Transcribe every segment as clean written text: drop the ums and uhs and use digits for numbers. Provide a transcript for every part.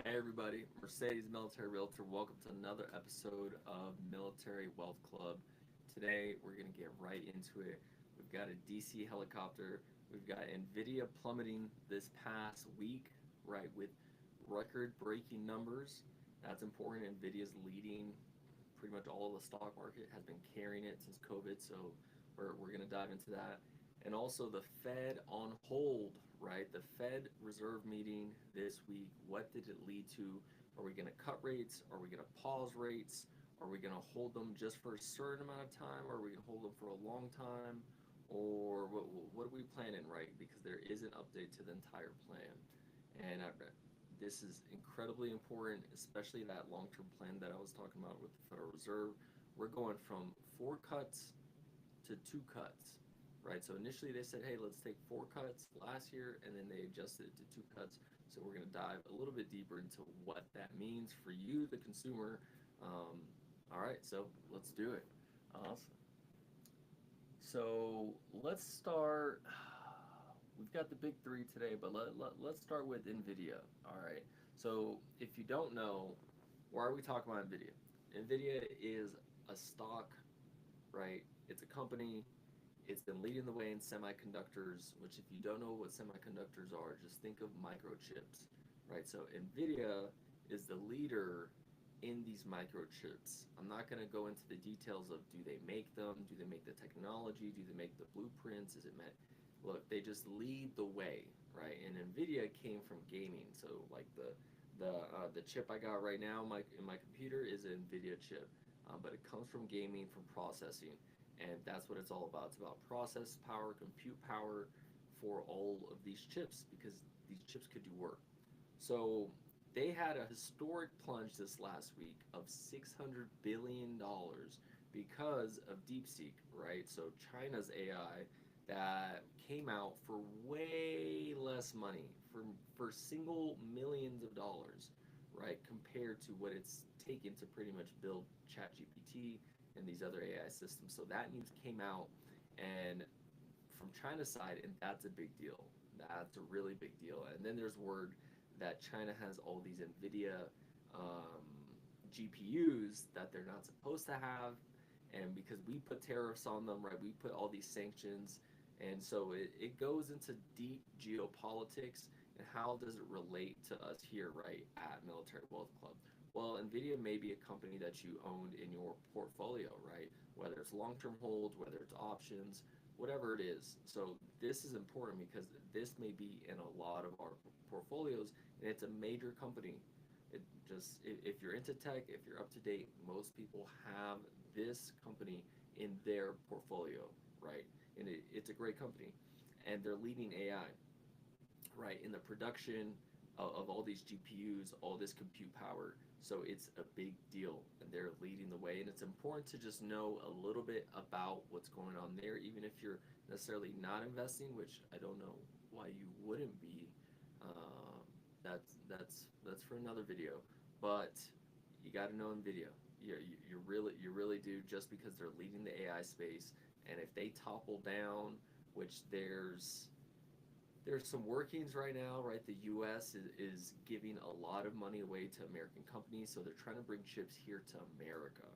Hey everybody, Mercedes The Military Realtor. Welcome to another episode of Military Wealth Club. Today we're going to get right into it. We've got a DC helicopter. We've got Nvidia plummeting this past week, right, with record-breaking numbers. That's important. Nvidia's leading pretty much all of the stock market, has been carrying it since COVID, so we're going to dive into that. And also the Fed on hold, right? The Fed Reserve meeting this week, what did it lead to? Are we going to cut rates? Are we going to pause rates? Are we going to hold them just for a certain amount of time? Or are we going to hold them for a long time? Or what are we planning, right? Because there is an update to the entire plan. And this is incredibly important, especially that long-term plan that I was talking about with the Federal Reserve. We're going from 4 cuts to 2 cuts, right? So initially they said, hey, let's take 4 cuts last year, and then they adjusted it to 2 cuts. So we're going to dive a little bit deeper into what that means for you, the consumer. All right, so let's do it. Awesome. So let's start. We've got the big three today, but let's start with NVIDIA. All right. So if you don't know, why are we talking about NVIDIA? NVIDIA is a stock, right? It's a company. It's been leading the way in semiconductors, which if you don't know what semiconductors are, just think of microchips, right? So NVIDIA is the leader in these microchips. I'm not going to go into the details of do they make them, do they make the technology, do they make the blueprints, is it meant, look, they just lead the way, right? And NVIDIA came from gaming, so like the chip I got right now in my computer is an NVIDIA chip, but it comes from gaming, from processing, and that's what it's all about. It's about process power, compute power for all of these chips because these chips could do work. So they had a historic plunge this last week of $600 billion because of DeepSeek, right? So China's AI that came out for way less money, for single millions of dollars, right? Compared to what it's taken to pretty much build ChatGPT and these other AI systems. So that news came out, and from China's side, and that's a big deal. That's a really big deal. And then there's word that China has all these NVIDIA um, GPUs that they're not supposed to have, and because we put tariffs on them, right? We put all these sanctions, and so it goes into deep geopolitics and how does it relate to us here, right, at Military Wealth Club? Well, NVIDIA may be a company that you owned in your portfolio, right? Whether it's long-term holds, whether it's options, whatever it is. So this is important because this may be in a lot of our portfolios, and it's a major company. It just if you're into tech, if you're up to date, most people have this company in their portfolio, right? And it's a great company, and they're leading AI, right, in the production of all these GPUs, all this compute power. So it's a big deal, and they're leading the way. And it's important to just know a little bit about what's going on there, even if you're necessarily not investing, which I don't know why you wouldn't be. That's for another video. But you got to know Nvidia. You really do, just because they're leading the AI space. And if they topple down, which there's some workings right now, right? The U.S. is giving a lot of money away to American companies, so they're trying to bring chips here to America,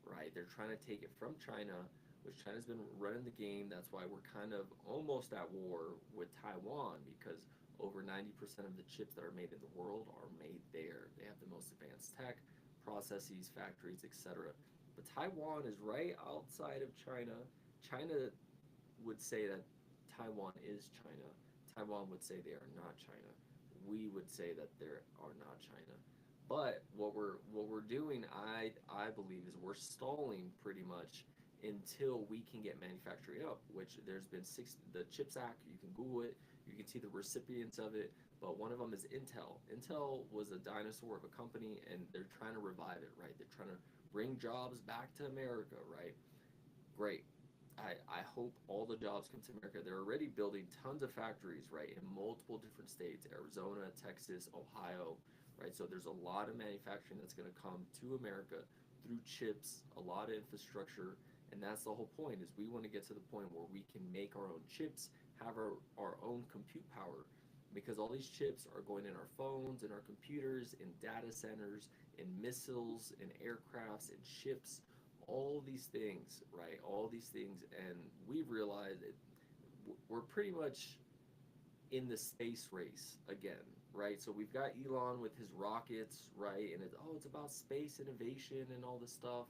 right? They're trying to take it from China, which China's been running the game. That's why we're kind of almost at war with Taiwan, because over 90% of the chips that are made in the world are made there. They have the most advanced tech, processes, factories, etc. But Taiwan is right outside of China. China would say that Taiwan is China. Taiwan would say they are not China. We would say that they are not China. But what we're doing, I believe, is we're stalling pretty much until we can get manufacturing up. Which there's been the CHIPS Act. You can Google it. You can see the recipients of it. But one of them is Intel. Intel was a dinosaur of a company, and they're trying to revive it. Right? They're trying to bring jobs back to America. Right? Great. I hope all the jobs come to America. They're already building tons of factories, right, in multiple different states, Arizona, Texas, Ohio, right? So there's a lot of manufacturing that's going to come to America through chips, a lot of infrastructure, and that's the whole point, is we want to get to the point where we can make our own chips, have our own compute power. because all these chips are going in our phones, in our computers, in data centers, in missiles, in aircrafts, in ships, all these things, right? All these things, and we've realized that we're pretty much in the space race again, right? So we've got Elon with his rockets, right? And it's about space innovation and all this stuff.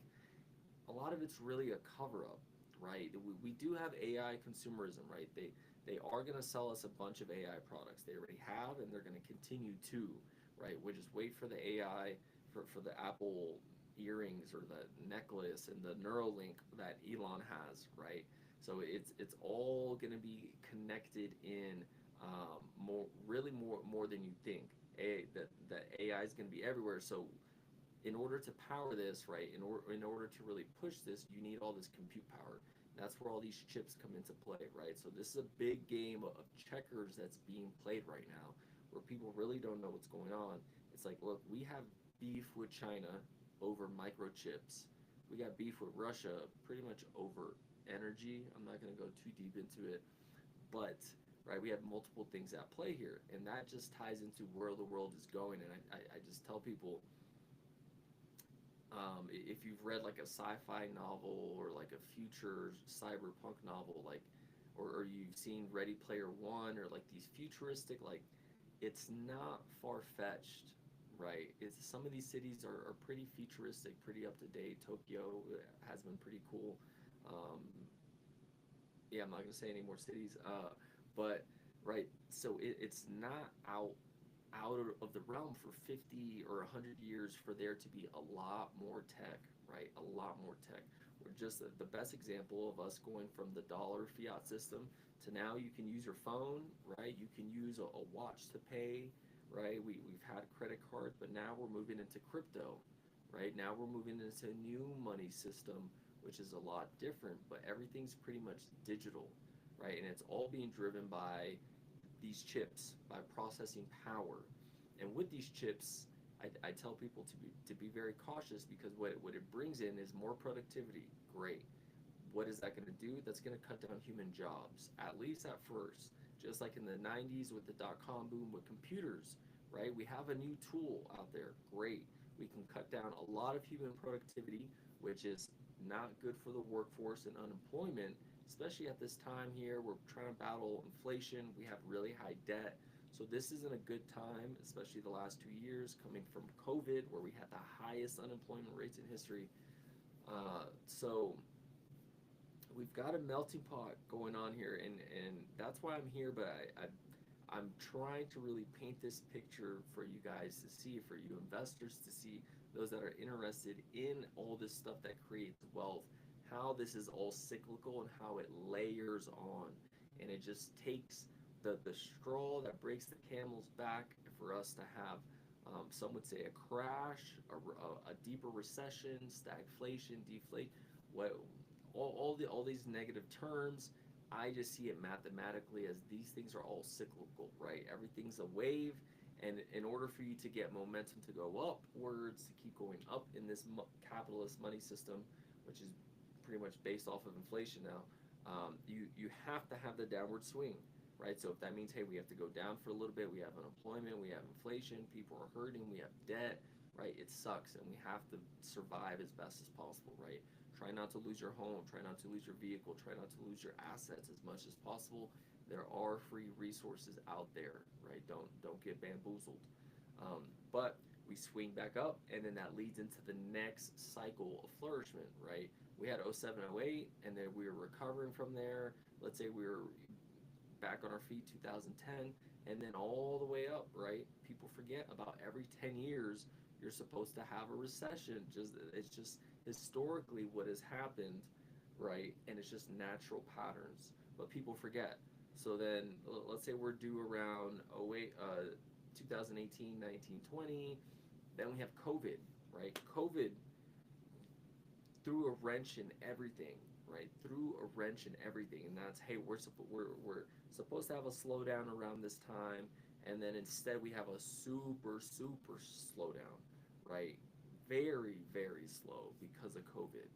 A lot of it's really a cover up, right? We do have AI consumerism, right? They are going to sell us a bunch of AI products. They already have, and they're going to continue to, right? We just wait for the AI, for the Apple earrings or the necklace and the Neuralink that Elon has, right? So it's all going to be connected in, more than you think. That AI is going to be everywhere. So in order to power this, right, in order to really push this, you need all this compute power. That's where all these chips come into play, right? So this is a big game of checkers that's being played right now, where people really don't know what's going on. It's like, look, we have beef with China over microchips. We got beef with Russia pretty much over energy. I'm not going to go too deep into it, but right, we have multiple things at play here, and that just ties into where the world is going. And I just tell people, if you've read like a sci-fi novel or like a future cyberpunk novel, like, or you've seen Ready Player One, or like these futuristic, like, it's not far-fetched, right? It's some of these cities are pretty futuristic, pretty up to date. Tokyo has been pretty cool. Um, yeah, I'm not gonna say any more cities, but right. So it's not out of the realm for 50 or 100 years for there to be a lot more tech, right? A lot more tech. We're just the best example of us going from the dollar fiat system to now you can use your phone, right? You can use a watch to pay, right? We've had credit cards, but now we're moving into crypto, right? Now we're moving into a new money system, which is a lot different, but everything's pretty much digital, right? And it's all being driven by these chips, by processing power. And with these chips, I tell people to be very cautious, because what it brings in is more productivity. Great. What is that going to do? That's going to cut down human jobs, at least at first. Just like in the 90s with the dot-com boom with computers, right? We have a new tool out there. Great. We can cut down a lot of human productivity, which is not good for the workforce and unemployment, especially at this time here. We're trying to battle inflation. We have really high debt. So this isn't a good time, especially the last 2 years coming from COVID, where we had the highest unemployment rates in history. So we've got a melting pot going on here, and that's why I'm here. But I'm trying to really paint this picture for you guys to see, for you investors to see, those that are interested in all this stuff that creates wealth, how this is all cyclical and how it layers on. And it just takes the straw that breaks the camel's back for us to have, some would say, a crash, a deeper recession, stagflation, deflate, what, all these negative terms. I just see it mathematically as these things are all cyclical, right? Everything's a wave, and in order for you to get momentum to go upwards, to keep going up in this capitalist money system, which is pretty much based off of inflation now, you have to have the downward swing, right? So if that means, hey, we have to go down for a little bit, we have unemployment, we have inflation, people are hurting, we have debt, right? It sucks, and we have to survive as best as possible, right? Try not to lose your home, try not to lose your vehicle, try not to lose your assets as much as possible. There are free resources out there, right? Don't get bamboozled. But we swing back up, and then that leads into the next cycle of flourishment, right? We had 07, 08, and then we were recovering from there. Let's say we were back on our feet 2010, and then all the way up, right? People forget about every 10 years you're supposed to have a recession. It's just historically what has happened, right? And it's just natural patterns, but people forget. So then let's say we're due around 08, 2018, 19, 20. Then we have COVID, right? COVID threw a wrench in everything, right? Threw a wrench in everything, and that's, hey, we're supposed to have a slowdown around this time, and then instead we have a super slowdown, right? Very slow because of COVID,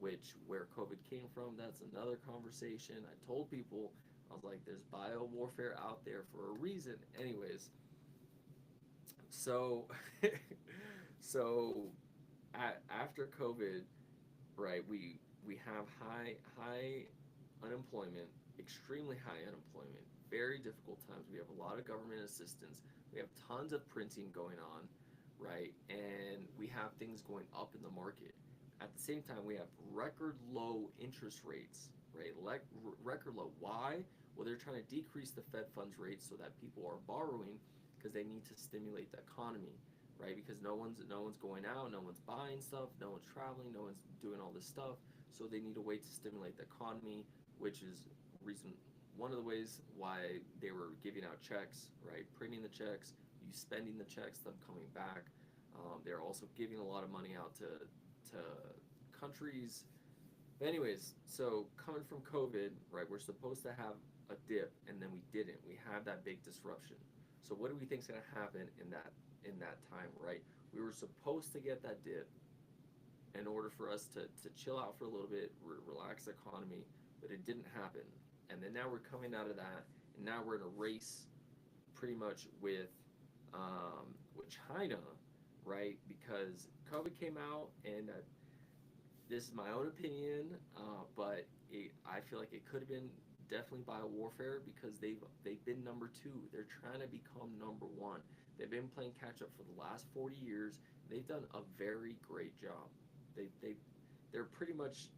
which, where COVID came from, that's another conversation. I told people I was like, there's bio warfare out there for a reason. Anyways, so so after COVID, right? We have high unemployment, extremely high unemployment, very difficult times. We have a lot of government assistance. We have tons of printing going on, right? And we have things going up in the market. At the same time, we have record low interest rates, right? Record low. Why? Well, they're trying to decrease the Fed funds rate so that people are borrowing because they need to stimulate the economy, right? Because no one's going out, no one's buying stuff, no one's traveling, no one's doing all this stuff. So they need a way to stimulate the economy, which is reason one of the ways why they were giving out checks, right? Printing the checks, you spending the checks, them coming back. They're also giving a lot of money out to countries. But anyways, so coming from COVID, right? We're supposed to have a dip, and then we didn't. We had that big disruption. So what do we think is going to happen in that time, right? We were supposed to get that dip in order for us to chill out for a little bit, relax the economy, but it didn't happen. And then now we're coming out of that, and now we're in a race pretty much with China, right? Because COVID came out, and this is my own opinion, but I feel like it could have been definitely bio warfare because they've been number two. They're trying to become number one. They've been playing catch up for the last 40 years. They've done a very great job. They're pretty much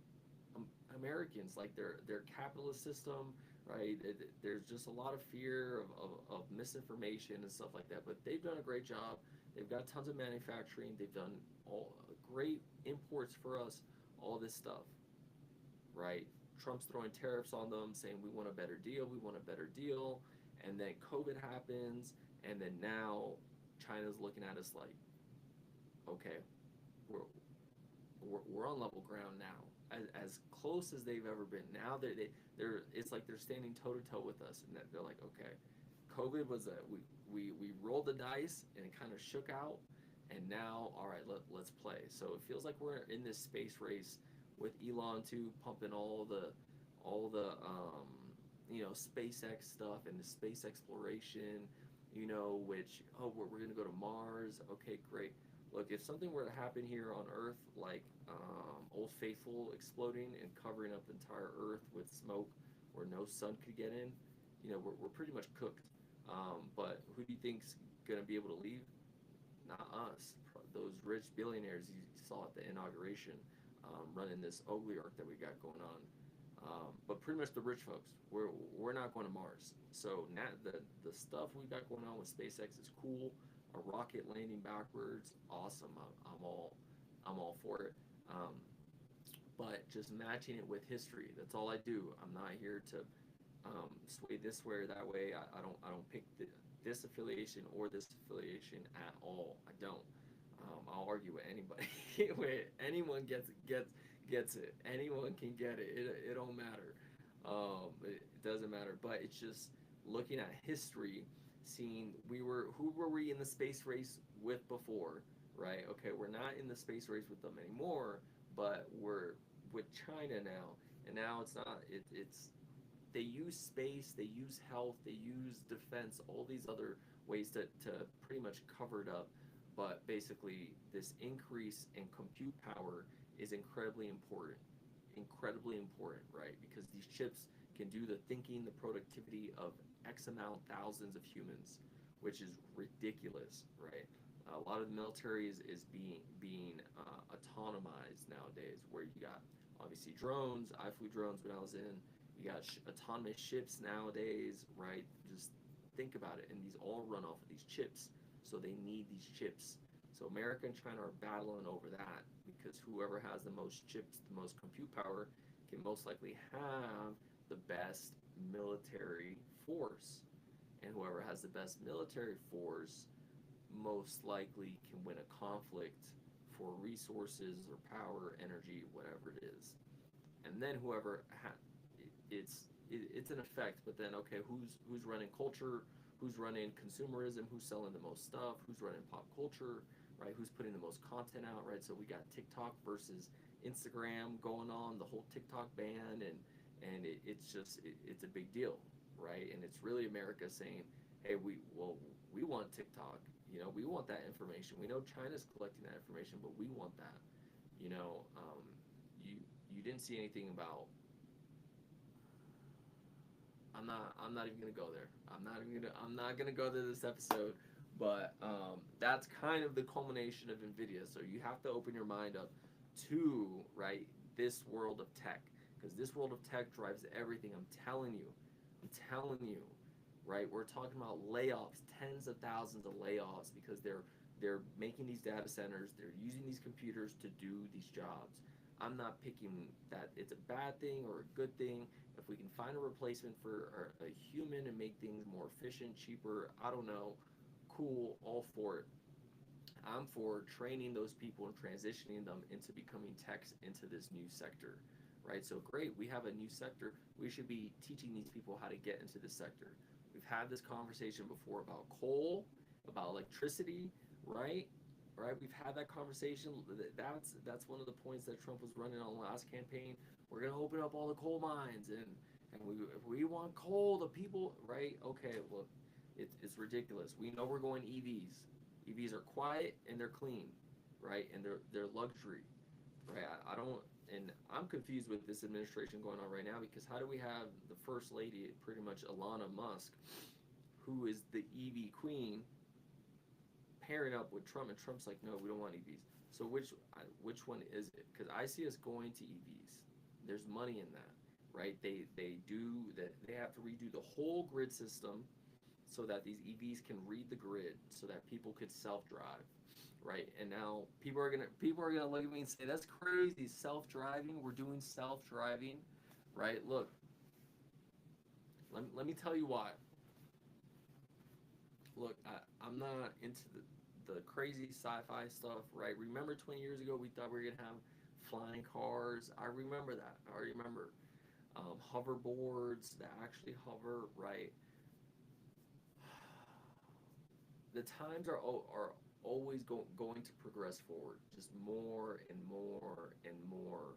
Americans, like their capitalist system, right? There's just a lot of fear of misinformation and stuff like that. But they've done a great job. They've got tons of manufacturing. They've done all great imports for us. All this stuff, right? Trump's throwing tariffs on them, saying we want a better deal. We want a better deal. And then COVID happens, and then now China's looking at us like, okay, we're on level ground now, as close as they've ever been. Now they're it's like they're standing toe to toe with us, and that they're like, okay, COVID was we rolled the dice and it kind of shook out, and now all right, let's play. So it feels like we're in this space race with Elon too, pumping all the SpaceX stuff and the space exploration, which we're gonna go to Mars. Okay, great. Look, if something were to happen here on Earth, like Old Faithful exploding and covering up the entire Earth with smoke where no sun could get in, we're pretty much cooked. But who do you think's going to be able to leave? Not us. Those rich billionaires you saw at the inauguration running this oligarch that we got going on. But pretty much the rich folks, we're not going to Mars. So now the stuff we got going on with SpaceX is cool. A rocket landing backwards, awesome. I'm all for it. But just matching it with history. That's all I do. I'm not here to sway this way or that way. I don't pick this affiliation or this affiliation at all. I don't. I'll argue with anybody. Anyone gets it. Anyone can get it. It don't matter. It doesn't matter. But it's just looking at history, seeing who were we in the space race with before, right? Okay, we're not in the space race with them anymore, but we're with China now, and now it's not. It's they use space, they use health, they use defense, all these other ways to pretty much cover it up. But basically, this increase in compute power is incredibly important. Incredibly important, right? Because these chips can do the thinking, the productivity of X amount, thousands of humans, which is ridiculous, right? A lot of the military is being autonomized nowadays, where you got obviously drones. I flew drones when I was in. You got autonomous ships nowadays, right? Just think about it, and these all run off of these chips. So they need these chips. So America and China are battling over that because whoever has the most chips, the most compute power, can most likely have the best military force. And whoever has the best military force most likely can win a conflict for resources or power, energy, whatever it is. And then whoever it's an effect, but then okay, who's running culture, who's running consumerism, who's selling the most stuff, who's running pop culture, right? Who's putting the most content out, right? So we got TikTok versus Instagram going on, the whole TikTok ban, and it's a big deal. right? And it's really America saying, hey, we want TikTok. You know, we want that information. We know China's collecting that information, but we want that. You know, you you didn't see anything about. I'm not even gonna go there. I'm not gonna go to this episode, but that's kind of the culmination of Nvidia. So you have to open your mind up to, right, this world of tech, because this world of tech drives everything. I'm telling you, right? We're talking about layoffs, tens of thousands of layoffs, because they're making these data centers, they're using these computers to do these jobs. I'm not picking that it's a bad thing or a good thing. If we can find a replacement for a human and make things more efficient, cheaper, I don't know, cool, all for it. I'm for training those people and transitioning them into becoming techs into this new sector, right? So great, we have a new sector. We should be teaching these people how to get into this sector. We've had this conversation before about coal, about electricity, right? Right? We've had that conversation. That's one of the points that Trump was running on the last campaign. We're gonna open up all the coal mines, and if we want coal, the people, right? Okay, well, it's ridiculous. We know we're going EVs. EVs are quiet and they're clean, right? And they're luxury, right? I don't, and I'm confused with this administration going on right now, because how do we have the first lady, pretty much Ilana Musk, who is the EV queen, pairing up with Trump, and Trump's like, no, we don't want EVs. So which one is it? Because I see us going to EVs. There's money in that, right? They do that. They have to redo the whole grid system so that these EVs can read the grid, so that people could self-drive, right? And now people are gonna look at me and say, that's crazy, self-driving. We're doing self-driving, right? Look, let me tell you why. Look, I'm not into the crazy sci-fi stuff, right? Remember 20 years ago we thought we were gonna have flying cars? I remember that. I remember hoverboards that actually hover, right? The times are always going to progress forward, just more and more and more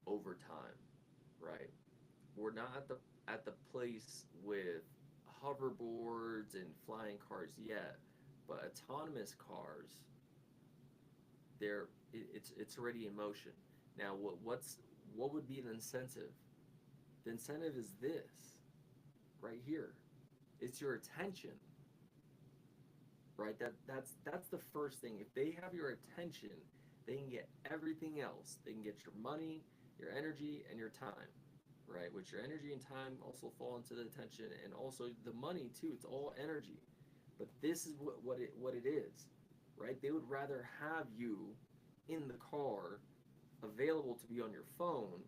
over time, right? We're not at the place with hoverboards and flying cars yet, but autonomous cars, it's already in motion. Now, what would be the incentive? The incentive is this right here. It's your attention, right? That's the first thing. If they have your attention, they can get everything else. They can get your money, your energy, and your time, right? Which your energy and time also fall into the attention, and also the money too. It's all energy. But this is what it is, right? They would rather have you in the car, available to be on your phone,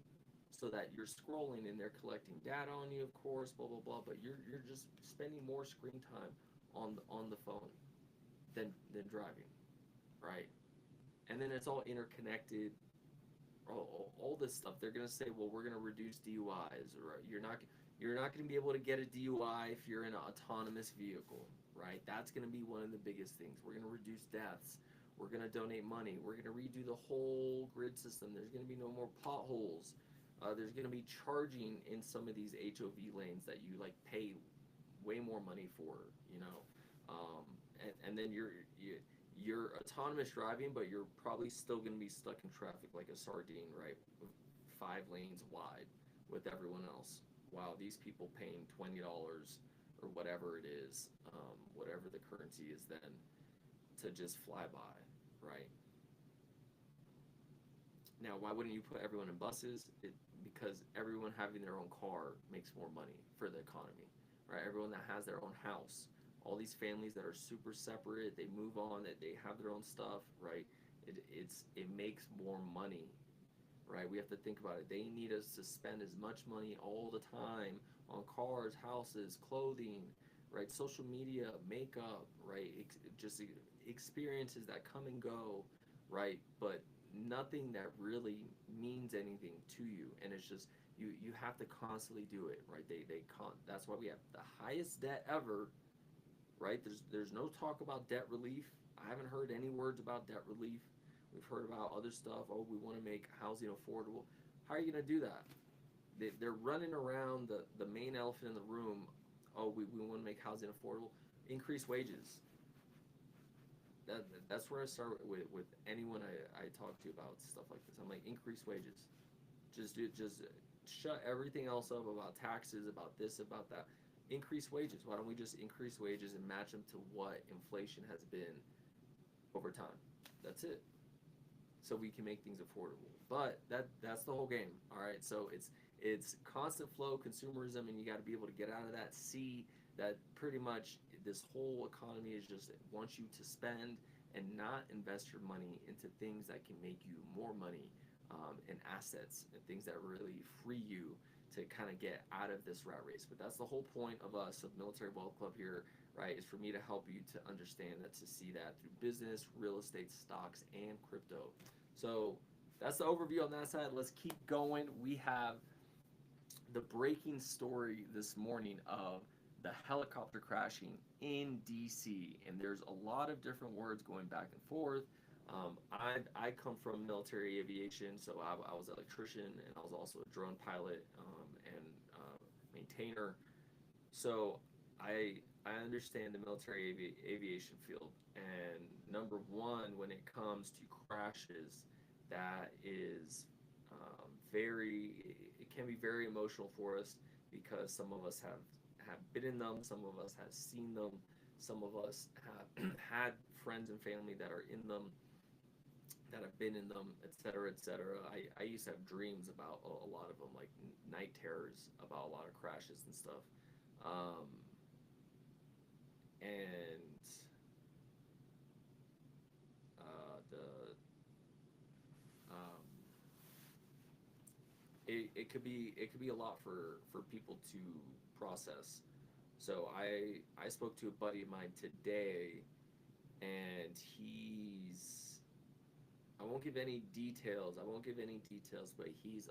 so that you're scrolling and they're collecting data on you, of course, blah blah blah. But you're just spending more screen time on the phone than driving, right? And then it's all interconnected. All this stuff. They're gonna say, well, we're gonna reduce DUIs, or you're not gonna be able to get a DUI if you're in an autonomous vehicle, right? That's gonna be one of the biggest things. We're gonna reduce deaths. We're gonna donate money. We're gonna redo the whole grid system. There's gonna be no more potholes. There's gonna be charging in some of these HOV lanes that you like pay way more money for, you know. And then you're autonomous driving, but you're probably still going to be stuck in traffic like a sardine, right? With 5 lanes wide with everyone else, while these people paying $20 or whatever it is, whatever the currency is then, to just fly by, right? Now, why wouldn't you put everyone in buses? Because everyone having their own car makes more money for the economy, right? Everyone that has their own house, all these families that are super separate, they move on, that they have their own stuff, right? It makes more money, right? We have to think about it. They need us to spend as much money all the time on cars, houses, clothing, right? Social media, makeup, right? Just experiences that come and go, right? But nothing that really means anything to you, and it's just you have to constantly do it, right? That's why we have the highest debt ever, right? There's no talk about debt relief. I haven't heard any words about debt relief. We've heard about other stuff. Oh, we want to make housing affordable. How are you going to do that? they're running around the main elephant in the room. Oh, we want to make housing affordable. Increase wages. That's where I start with anyone I talk to about stuff like this. I'm like, increase wages. Just shut everything else up about taxes, about this, about that. Increase wages. Why don't we just increase wages and match them to what inflation has been over time? That's it. So we can make things affordable. But that's the whole game. All right. So it's constant flow consumerism, and you got to be able to get out of that. See that pretty much this whole economy is just wants you to spend and not invest your money into things that can make you more money, and assets and things that really free you to kind of get out of this rat race. But that's the whole point of us, of Military Wealth Club here, right? Is for me to help you to understand that, to see that through business, real estate, stocks, and crypto. So that's the overview on that side. Let's keep going. We have the breaking story this morning of the helicopter crashing in DC, and there's a lot of different words going back and forth. I come from military aviation, so I was an electrician, and I was also a drone pilot, and maintainer. So I understand the military aviation field, and number one, when it comes to crashes, that is it can be very emotional for us, because some of us have been in them, some of us have seen them, some of us have had friends and family that are in them, that have been in them, etc., etc. I used to have dreams about a lot of them, like night terrors about a lot of crashes and stuff. Um, and the um, it could be a lot for people to process. So I spoke to a buddy of mine today, and I won't give any details. I won't give any details, but he's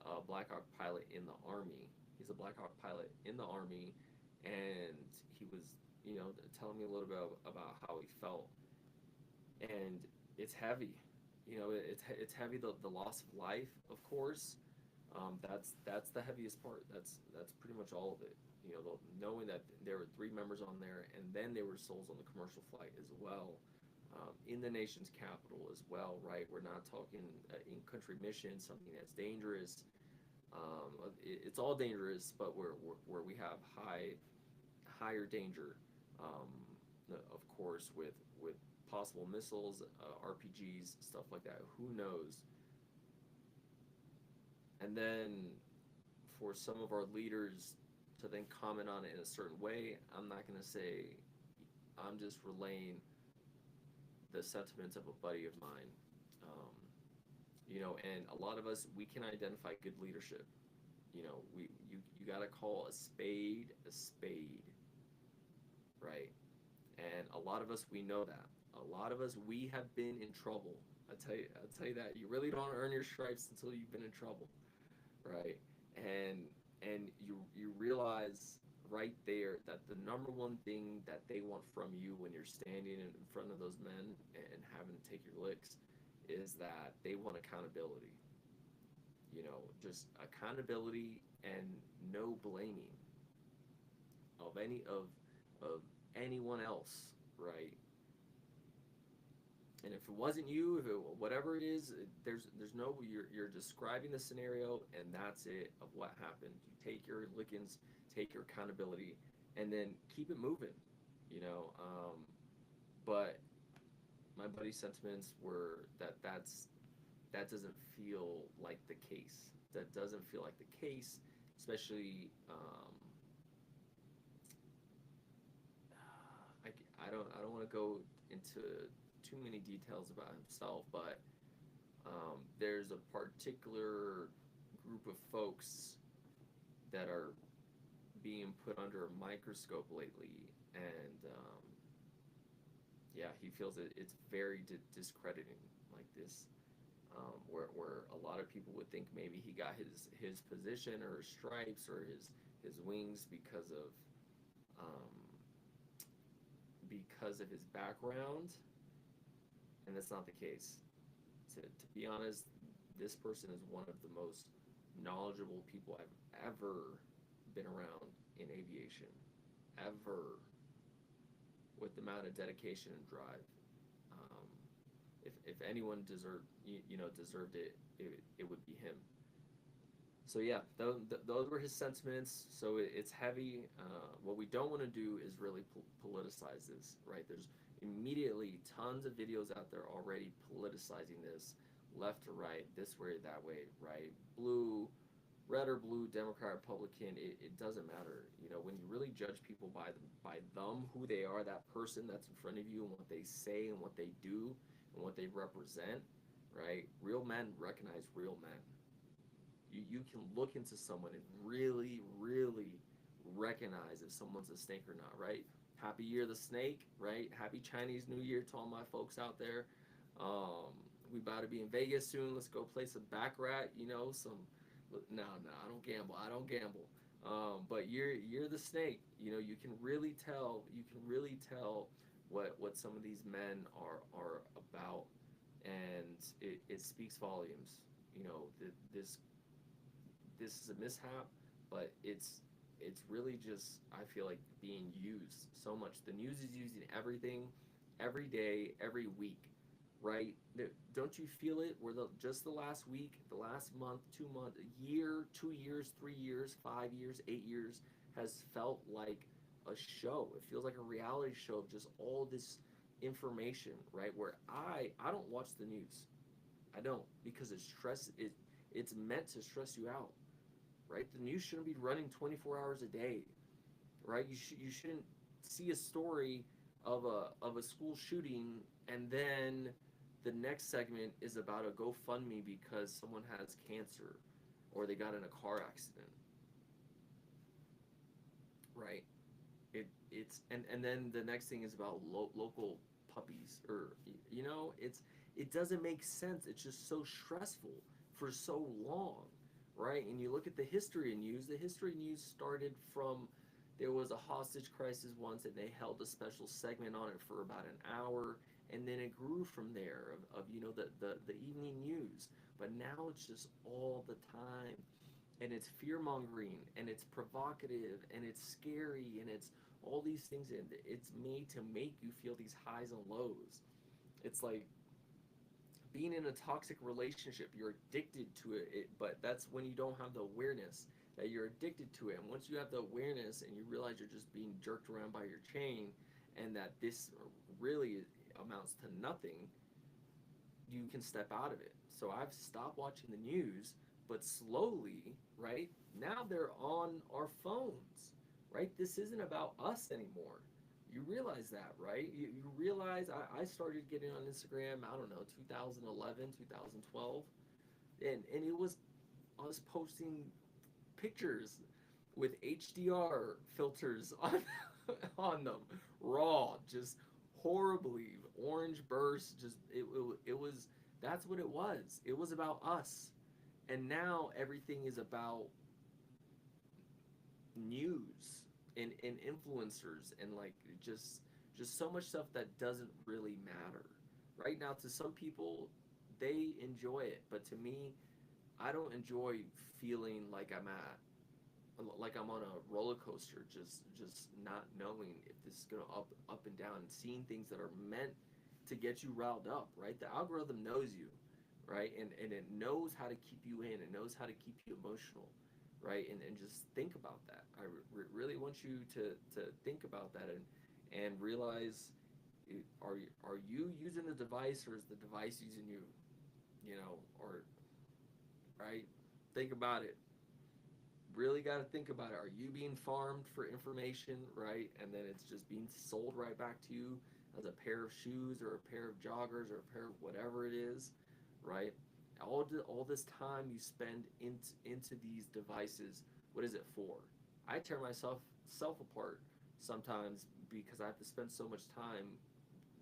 a Black Hawk pilot in the Army. He's a Black Hawk pilot in the Army, and he was, telling me a little bit about how he felt, and it's heavy. It's heavy. The loss of life, of course. That's the heaviest part. That's pretty much all of it. Knowing that there were three members on there, and then there were souls on the commercial flight as well, in the nation's capital as well, right? We're not talking in-country mission, something that's dangerous. It's all dangerous, but where we have higher danger, of course, with possible missiles, RPGs, stuff like that. Who knows? And then for some of our leaders to then comment on it in a certain way, I'm not going to say. I'm just relaying the sentiments of a buddy of mine. And a lot of us, we can identify good leadership. You got to call a spade, right? And a lot of us, we know that. A lot of us, we have been in trouble. I'll tell you that. You really don't earn your stripes until you've been in trouble, right? And you realize right there that the number one thing that they want from you when you're standing in front of those men and having to take your licks is that they want accountability. Just accountability and no blaming of anyone else, right? And if it wasn't you, whatever it is, there's no, you're describing the scenario, and that's it of what happened. You take your lickings, take your accountability, and then keep it moving. you know. But my buddy's sentiments were that doesn't feel like the case. That doesn't feel like the case, especially. I don't want to go into too many details about himself, but there's a particular group of folks that are being put under a microscope lately, and yeah, he feels it's very discrediting, like this, where a lot of people would think maybe he got his position or his stripes or his wings because of his background, and that's not the case. To be honest, this person is one of the most knowledgeable people I've ever been around in aviation, ever, with the amount of dedication and drive. Um, if anyone deserved it, it would be him. So yeah, those were his sentiments. So it's heavy. What we don't want to do is really politicize this, right? There's immediately tons of videos out there already politicizing this, left to right, this way, that way, right? Blue, red or blue, Democrat, Republican, it doesn't matter. When you really judge people by them, who they are, that person that's in front of you, and what they say and what they do and what they represent, right? Real men recognize real men. You can look into someone and really, really recognize if someone's a snake or not, right? Happy Year of the Snake, right? Happy Chinese New Year to all my folks out there. Um, we about to be in Vegas soon. Let's go play some baccarat. Some. No, I don't gamble. I don't gamble. But you're the snake. You can really tell. You can really tell what some of these men are about, and it speaks volumes. This is a mishap, but it's really just, I feel like, being used so much. The news is using everything, every day, every week, right? Don't you feel it? Where just the last week, the last month, 2 months, a year, 2 years, 3 years, 5 years, 8 years has felt like a show. It feels like a reality show of just all this information, right? Where I don't watch the news. I don't, because it's meant to stress you out, right? The news shouldn't be running 24 hours a day, right? You shouldn't see a story of a school shooting, and then the next segment is about a GoFundMe because someone has cancer or they got in a car accident, right? And then the next thing is about local puppies, or it doesn't make sense. It's just so stressful for so long, right? And you look at the history of news. The history of news started from, there was a hostage crisis once, and they held a special segment on it for about an hour, and then it grew from there of the evening news. But now it's just all the time, and it's fear mongering, and it's provocative, and it's scary, and it's all these things, and it's made to make you feel these highs and lows. It's like being in a toxic relationship. You're addicted to it, but that's when you don't have the awareness that you're addicted to it. And once you have the awareness and you realize you're just being jerked around by your chain, and that this really amounts to nothing, you can step out of it. So I've stopped watching the news, but slowly, right, now they're on our phones, right? This isn't about us anymore. You realize that, right? You realize I started getting on Instagram, I don't know, 2011, 2012, and I was posting pictures with HDR filters on on them, raw, just horribly orange bursts. Just it was, that's what it was. It was about us, and now everything is about news and influencers, and like just so much stuff that doesn't really matter right now. To some people, they enjoy it, but to me, I don't enjoy feeling like I'm on a roller coaster, just not knowing if this is gonna up and down, and seeing things that are meant to get you riled up, right? The algorithm knows you, right? And it knows how to keep you in, it knows how to keep you emotional, right? And just think about that. I really want you to think about that, and realize, are you using the device, or is the device using you? Or, right? Think about it. Really got to think about it. Are you being farmed for information, right? And then it's just being sold right back to you as a pair of shoes, or a pair of joggers, or a pair of whatever it is, right? All this time you spend into these devices, what is it for? I tear myself apart sometimes, because I have to spend so much time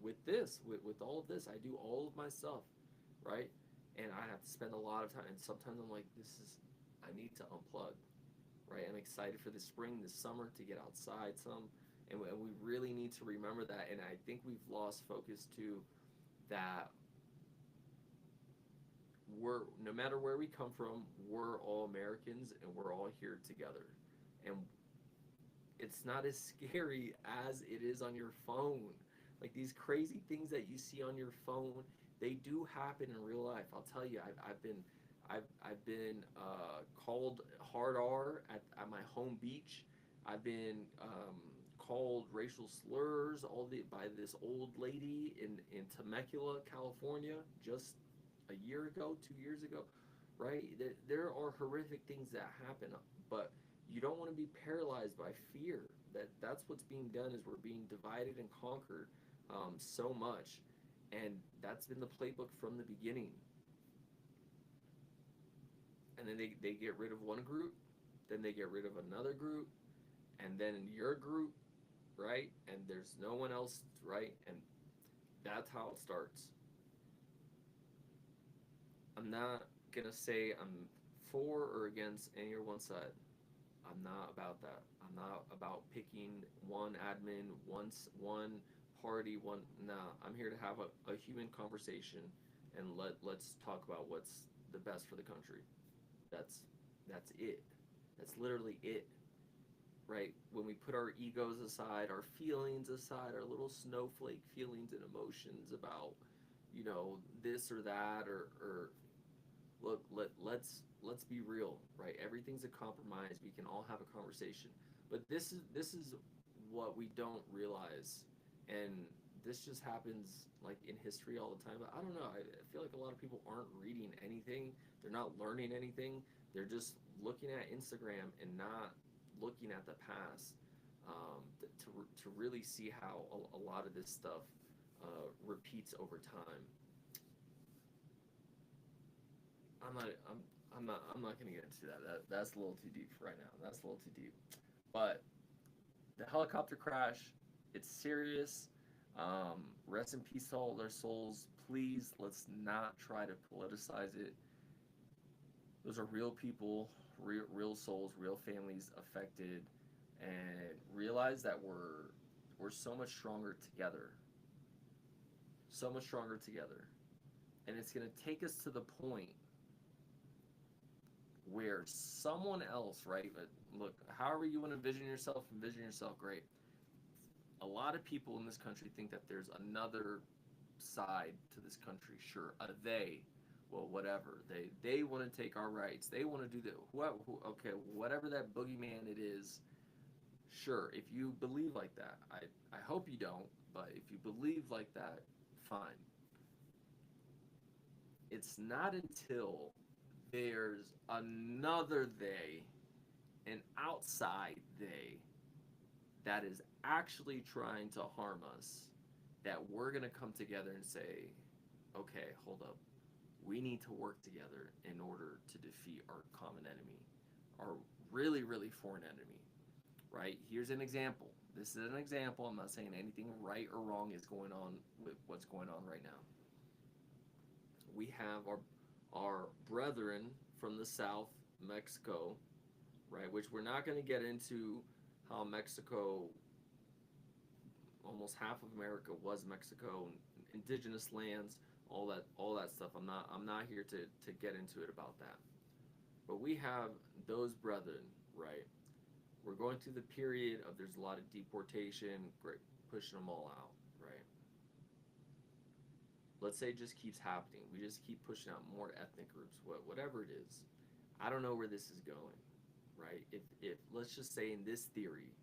with all of this. I do all of my stuff, right? And I have to spend a lot of time, and sometimes I'm like, I need to unplug, right? I'm excited for the spring, this summer, to get outside some, and we really need to remember that. And I think we've lost focus to that. we're, no matter where we come from, we're all Americans and we're all here together. And it's not as scary as it is on your phone. Like these crazy things that you see on your phone, they do happen in real life. I'll tell you, I've been called hard R at my home beach. I've been called racial slurs by this old lady in Temecula, California, just a year ago, 2 years ago, right? There are horrific things that happen, but you don't want to be paralyzed by fear. That's what's being done, is we're being divided and conquered so much, and that's been the playbook from the beginning. And then they get rid of one group, then they get rid of another group, and then your group, right? And there's no one else, right? And that's how it starts. I'm not gonna say I'm for or against any or one side. I'm not about that. I'm not about picking one admin, one party, one. Nah, I'm here to have a human conversation, and let's talk about what's the best for the country. That's that's it. That's literally it, right? When we put our egos aside, our feelings aside, our little snowflake feelings and emotions about, this or that, or look, let's be real, right? Everything's a compromise. We can all have a conversation, but this is what we don't realize, and this just happens like in history all the time. But I don't know. I feel like a lot of people aren't reading anything. They're not learning anything. They're just looking at Instagram and not looking at the past, to really see how a lot of this stuff repeats over time. I'm not gonna get into that. That's a little too deep right now. That's a little too deep. But the helicopter crash, it's serious. Rest in peace to all their souls. Please, let's not try to politicize it. Those are real people, real souls, real families affected, and realize that we're so much stronger together. So much stronger together. And it's gonna take us to the point where someone else, right? But look, however you want to envision yourself great. A lot of people in this country think that there's another side to this country. Sure, well, whatever. They want to take our rights. They want to do that. Okay, whatever that boogeyman it is. Sure, if you believe like that, I hope you don't. But if you believe like that, fine. It's not until there's another they, an outside they, that is actually trying to harm us, that we're going to come together and say, okay, hold up. We need to work together in order to defeat our common enemy, our really, really foreign enemy, right? Here's an example. This is an example. I'm not saying anything right or wrong is going on with what's going on right now. We have our brethren from the south, Mexico, right? Which we're not going to get into how Mexico, almost half of America was Mexico, indigenous lands, all that stuff. I'm not here to get into it about that. But we have those brethren, right? We're going through the period of there's a lot of deportation, great, pushing them all out, right? Let's say it just keeps happening. We just keep pushing out more ethnic groups, whatever it is. I don't know where this is going, right? If let's just say in this theory,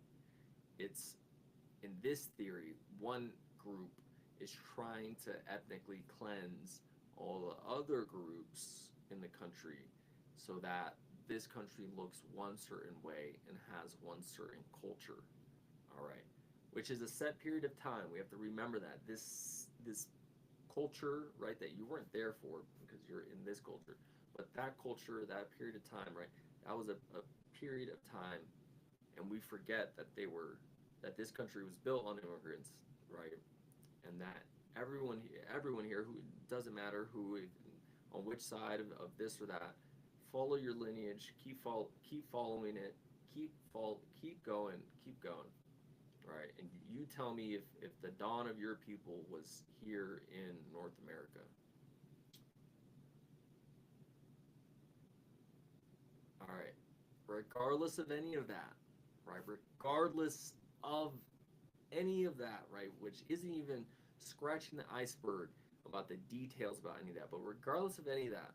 one group is trying to ethnically cleanse all the other groups in the country so that this country looks one certain way and has one certain culture, all right? Which is a set period of time. We have to remember that this culture, right, that you weren't there for because you're in this culture, but that culture, that period of time, right, that was a period of time, and we forget that this country was built on immigrants, right, and that everyone here, who doesn't matter on which side of this or that, follow your lineage, keep following it, keep going, right? And you tell me if the dawn of your people was here in North America. regardless of any of that, right? Regardless of any of that, right? Which isn't even scratching the iceberg about the details about any of that. But regardless of any of that,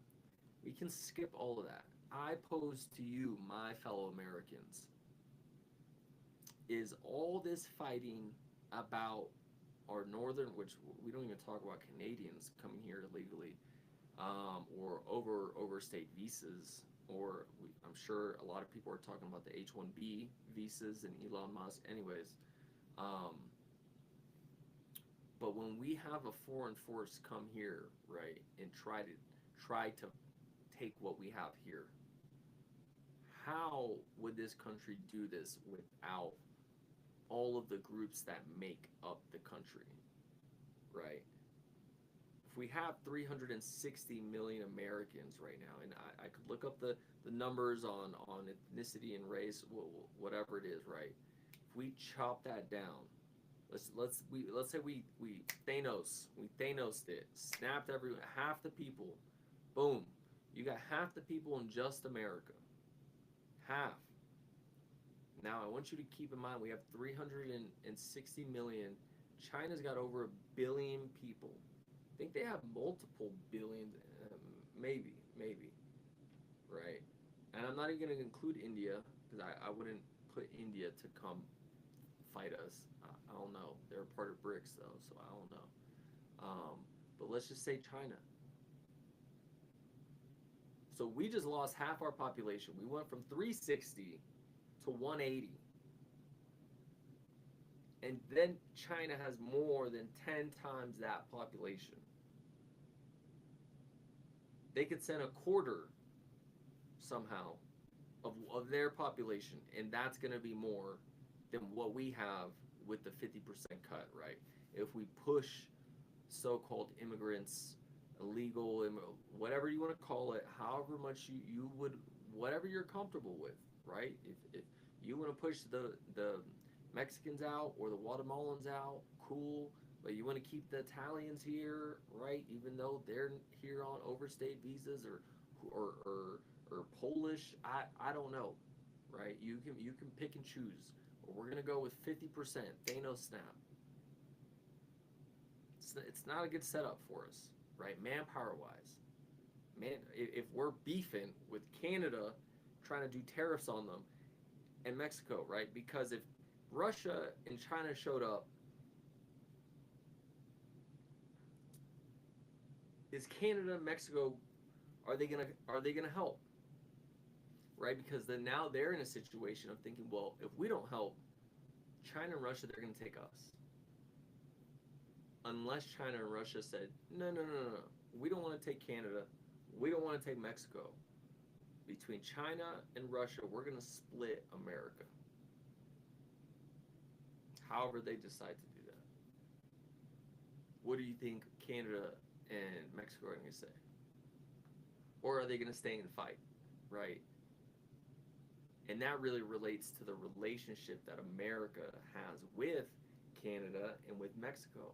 we can skip all of that. I pose to you, my fellow Americans, is all this fighting about our northern, which we don't even talk about Canadians coming here illegally, or overstate visas, or I'm sure a lot of people are talking about the H-1B visas and Elon Musk. Anyways, um, but when we have a foreign force come here, right, and try to take what we have here, how would this country do this without all of the groups that make up the country, right? If we have 360 million Americans right now, and I could look up the numbers on ethnicity and race, whatever it is, right? If we chop that down, let's say we Thanosed it, snapped half the people, boom, you got half the people in just America, half. Now I want you to keep in mind we have 360 million. China's got over 1 billion people. I think they have multiple billions, maybe, right? And I'm not even going to include India because I wouldn't put India to come fight us. I don't know. They're a part of BRICS though, so I don't know. But let's just say China. So we just lost half our population. We went from 360 to 180. And then China has more than 10 times that population. They could send a quarter somehow of their population, and that's going to be more than what we have with the 50% cut, right? If we push so-called immigrants, illegal, whatever you want to call it, however much you would, whatever you're comfortable with, right? If you want to push the Mexicans out or the Guatemalans out, cool. But you want to keep the Italians here, right? Even though they're here on overstayed visas or Polish, I don't know, right? You can pick and choose. But we're gonna go with 50%. Thanos snap. It's not a good setup for us, right? Manpower wise, man. If we're beefing with Canada, trying to do tariffs on them, and Mexico, right? Because if Russia and China showed up, is Canada, Mexico, are they gonna help? Right? Because then now they're in a situation of thinking, well, if we don't help, China and Russia, they're gonna take us. Unless China and Russia said, no, we don't want to take Canada, we don't want to take Mexico. Between China and Russia, we're gonna split America. However they decide to do that. What do you think Canada and Mexico are going to say? Or are they going to stay and fight, right? And that really relates to the relationship that America has with Canada and with Mexico.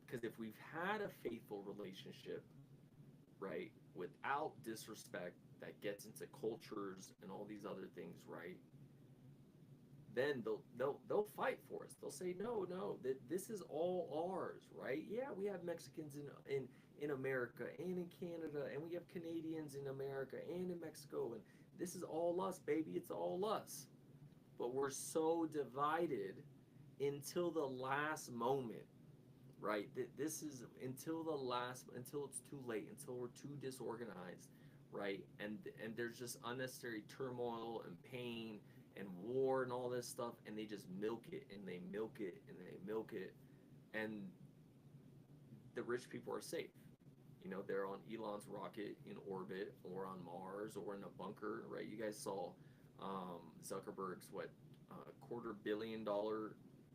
Because if we've had a faithful relationship, right, without disrespect that gets into cultures and all these other things, right, then they'll fight for us. They'll say, no, this is all ours, right? Yeah, we have Mexicans in America and in Canada, and we have Canadians in America and in Mexico, and this is all us, baby. It's all us. But we're so divided until the last moment, right? This is until it's too late, until we're too disorganized, right? And there's just unnecessary turmoil and pain and war and all this stuff, and they just milk it and they milk it and they milk it, and the rich people are safe. You know, they're on Elon's rocket in orbit or on Mars or in a bunker, right? You guys saw Zuckerberg's $250 million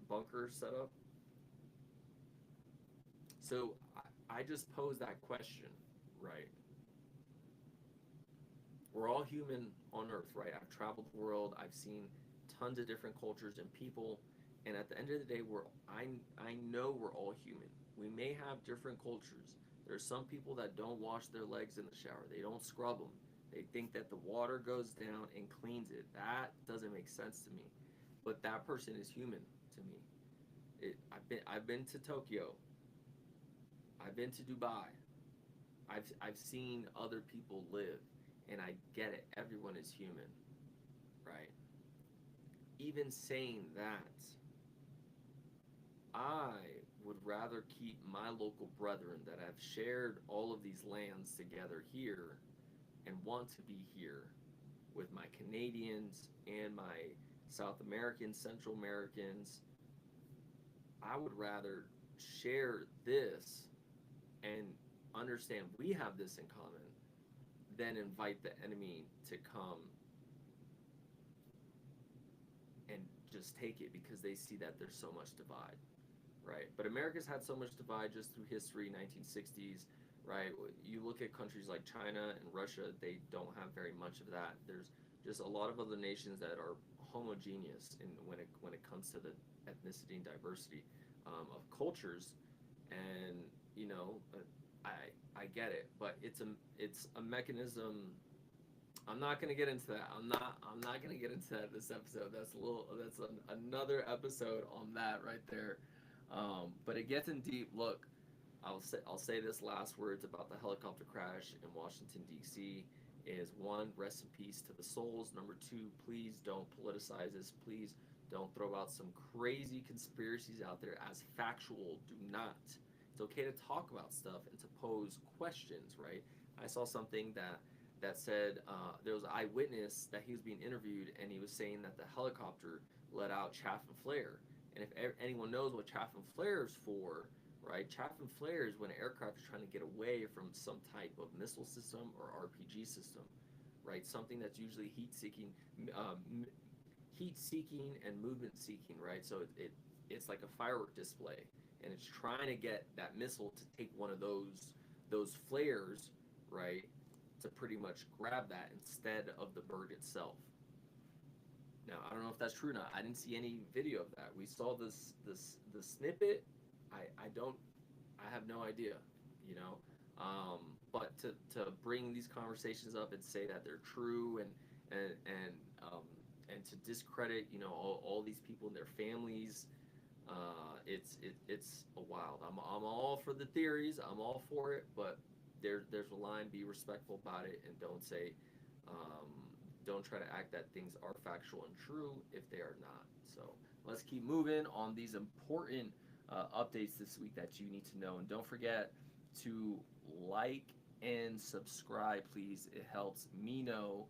bunker set up. So I just pose that question, right? We're all human on Earth, right? I've traveled the world. I've seen tons of different cultures and people. And at the end of the day, I know we're all human. We may have different cultures. There's some people that don't wash their legs in the shower. They don't scrub them. They think that the water goes down and cleans it. That doesn't make sense to me. But that person is human to me. I've been to Tokyo. I've been to Dubai. I've seen other people live, and I get it. Everyone is human, right? Even saying that, I would rather keep my local brethren that have shared all of these lands together here and want to be here with my Canadians and my South Americans, Central Americans. I would rather share this and understand we have this in common than invite the enemy to come and just take it because they see that there's so much divide, right? But America's had so much divide just through history, 1960s, right? You look at countries like China and Russia, they don't have very much of that. There's just a lot of other nations that are homogeneous in when it comes to the ethnicity and diversity of cultures, and you know, I get it, but it's a mechanism. I'm not gonna get into that. I'm not gonna get into that this episode. Another episode on that right there. But it gets in deep. Look, I'll say this last words about the helicopter crash in Washington D.C. is one, rest in peace to the souls. Number two, please don't politicize this. Please don't throw out some crazy conspiracies out there as factual. Do not. It's okay to talk about stuff and to pose questions, right? I saw something that said there was an eyewitness that he was being interviewed, and he was saying that the helicopter let out chaff and flare. And if anyone knows what chaff and flare is for, right? Chaff and flare is when an aircraft is trying to get away from some type of missile system or RPG system, right? Something that's usually um, heat seeking and movement seeking, right? So it's like a firework display, and it's trying to get that missile to take one of those flares, right? To pretty much grab that instead of the bird itself. Now I don't know if that's true or not. I didn't see any video of that. We saw the snippet. I have no idea, you know. But to bring these conversations up and say that they're true and to discredit, you know, all these people and their families, it's a wild. I'm all for the theories. I'm all for it, but there's a line. Be respectful about it, and um, don't try to act that things are factual and true if they are not. So let's keep moving on these important updates this week that you need to know, and don't forget to like and subscribe, please. It helps me know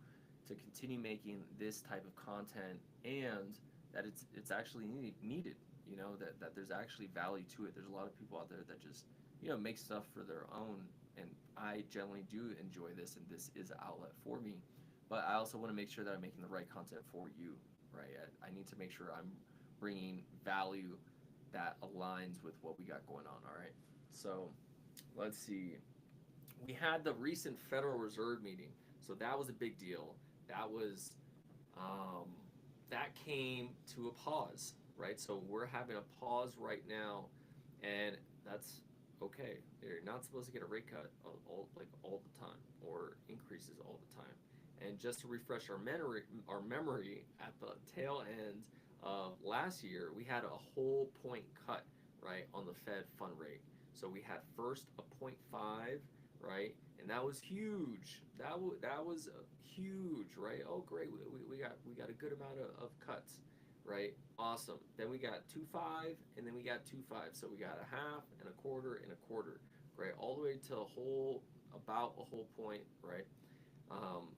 to continue making this type of content, and that it's actually needed. You know, that there's actually value to it. There's a lot of people out there that just, you know, make stuff for their own, and I generally do enjoy this, and this is an outlet for me. But I also want to make sure that I'm making the right content for you, right? I need to make sure I'm bringing value that aligns with what we got going on. All right. So let's see. We had the recent Federal Reserve meeting, so that was a big deal. That was um, that came to a pause, right? So we're having a pause right now, and that's okay. You're not supposed to get a rate cut all the time or increases all the time. And just to refresh our memory at the tail end of last year, we had a whole point cut, right, on the Fed fund rate. So we had first a 0.5, right, and that was huge. That was huge, right? Oh, great, we got a good amount of cuts, right? Awesome. Then we got 2.5, and then we got 2.5. So we got a half and a quarter and a quarter, right, all the way to about a whole point, right? Um,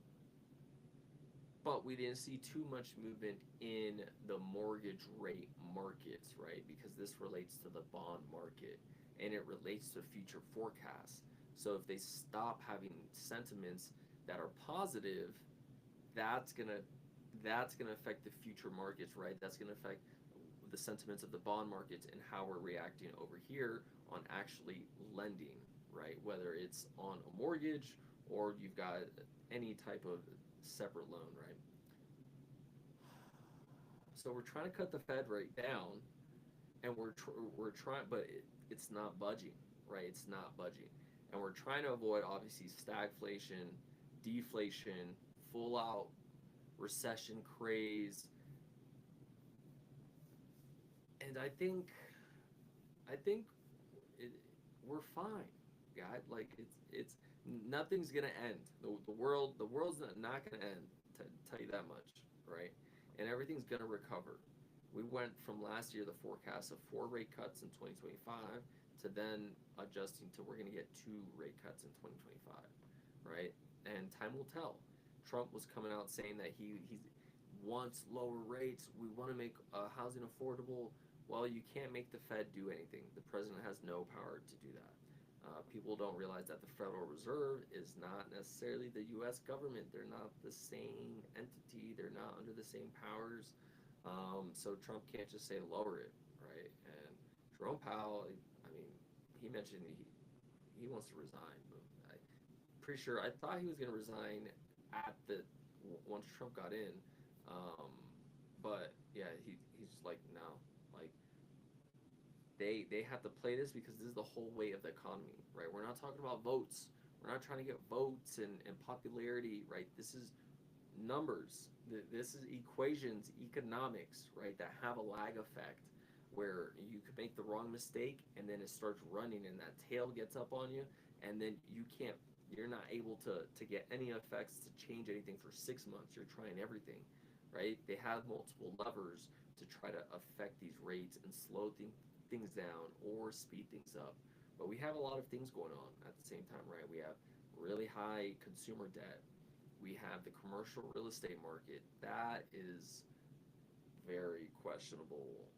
but we didn't see too much movement in the mortgage rate markets, right? Because this relates to the bond market and it relates to future forecasts. So if they stop having sentiments that are positive, that's gonna affect the future markets, right? That's gonna affect the sentiments of the bond markets and how we're reacting over here on actually lending, right? Whether it's on a mortgage or you've got any type of separate loan, right? So we're trying to cut the Fed rate down, and we're trying, but it's not budging, right? It's not budging, and we're trying to avoid obviously stagflation deflation, full out recession craze, and I think it, we're fine, guy. Like it's nothing's gonna end. The world's not gonna end. To tell you that much, right? And everything's gonna recover. We went from last year the forecast of 4 rate cuts in 2025 to then adjusting to we're gonna get 2 rate cuts in 2025, right? And time will tell. Trump was coming out saying that he wants lower rates. We want to make housing affordable. Well, you can't make the Fed do anything. The president has no power to do that. People don't realize that the Federal Reserve is not necessarily the U.S. government. They're not the same entity. They're not under the same powers. So Trump can't just say lower it, right? And Jerome Powell, I mean, he mentioned he wants to resign. But I'm pretty sure I thought he was going to resign at the once Trump got in. Um, but yeah, he's just like no, like they have to play this because this is the whole way of the economy, right? We're not talking about votes. We're not trying to get votes and popularity, right? This is numbers. This is equations, economics, right? That have a lag effect where you could make the wrong mistake and then it starts running and that tail gets up on you and then you're not able to get any effects to change anything for 6 months. You're trying everything, right? They have multiple levers to try to affect these rates and slow things down or speed things up. But we have a lot of things going on at the same time, right? We have really high consumer debt. We have the commercial real estate market. That is very questionable.